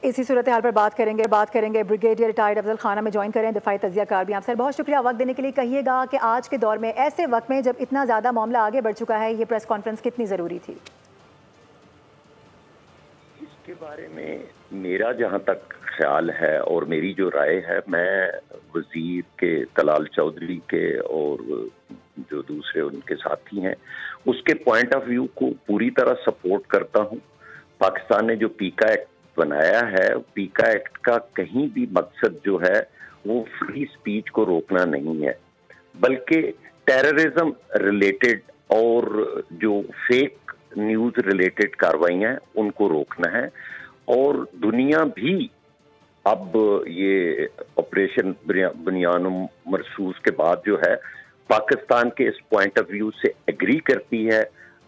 اسی صورتحال پر بات کریں گے بریگیڈیئر ریٹائرڈ افضل خان ہمیں جوائن کریں دفاعی تجزیہ کار بھی. آپ سر بہت شکریہ وقت دینے کے لیے. کہیے گا کہ آج کے دور میں ایسے وقت میں جب اتنا زیادہ معاملہ آگے بڑھ چکا ہے یہ پریس کانفرنس کتنی ضروری تھی؟ اس کے بارے میں میرا جہاں تک خیال ہے اور میری جو رائے ہے، میں وزیر کے طلال چودھری کے اور جو دوسرے ان کے ساتھی ہیں اس کے پوائنٹ آف ویو کو پوری طرح سپورٹ کرتا ہوں. پاکستان نے جو پیکا ایکٹ بنایا ہے، پیکا ایکٹ کا کہیں بھی مقصد جو ہے وہ فری سپیچ کو روکنا نہیں ہے، بلکہ ٹیررزم ریلیٹڈ اور جو فیک نیوز ریلیٹڈ کاروائیاں ہیں ان کو روکنا ہے. اور دنیا بھی اب یہ آپریشن بنیان مرصوص کے بعد جو ہے پاکستان کے اس پوائنٹ آف ویو سے ایگری کرتی ہے،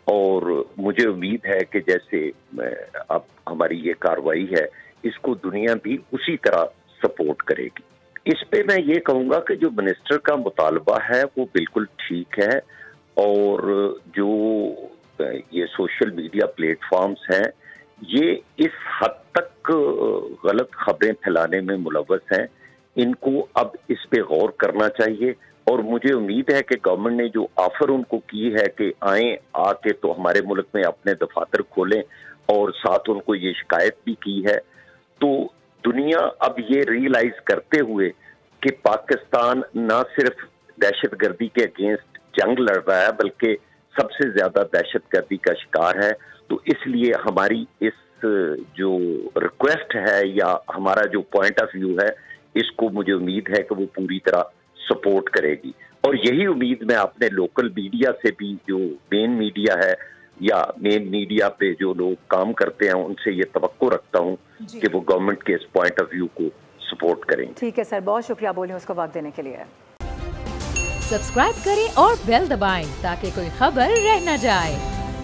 اور مجھے امید ہے کہ جیسے اب ہماری یہ کارروائی ہے اس کو دنیا بھی اسی طرح سپورٹ کرے گی. اس پہ میں یہ کہوں گا کہ جو منسٹر کا مطالبہ ہے وہ بالکل ٹھیک ہے، اور جو یہ سوشل میڈیا پلیٹ فارمز ہیں یہ اس حد تک غلط خبریں پھیلانے میں ملوث ہیں، ان کو اب اس پہ غور کرنا چاہیے. اور مجھے امید ہے کہ گورنمنٹ نے جو آفر ان کو کی ہے کہ آئیں آ کے تو ہمارے ملک میں اپنے دفاتر کھولیں، اور ساتھ ان کو یہ شکایت بھی کی ہے، تو دنیا اب یہ ریئلائز کرتے ہوئے کہ پاکستان نہ صرف دہشت گردی کے اگینسٹ جنگ لڑ رہا ہے بلکہ سب سے زیادہ دہشت گردی کا شکار ہے، تو اس لیے ہماری اس جو ریکویسٹ ہے یا ہمارا جو پوائنٹ آف ویو ہے اس کو مجھے امید ہے کہ وہ پوری طرح سپورٹ کرے گی. اور یہی امید میں اپنے لوکل میڈیا سے بھی، جو مین میڈیا ہے یا مین میڈیا پہ جو لوگ کام کرتے ہیں، ان سے یہ توقع رکھتا ہوں کہ وہ گورنمنٹ کے اس پوائنٹ آف ویو کو سپورٹ کریں. ٹھیک ہے سر، بہت شکریہ بولیں اس کو وقت دینے کے لیے. سبسکرائب کریں اور بیل دبائیں تاکہ کوئی خبر رہ نہ جائے.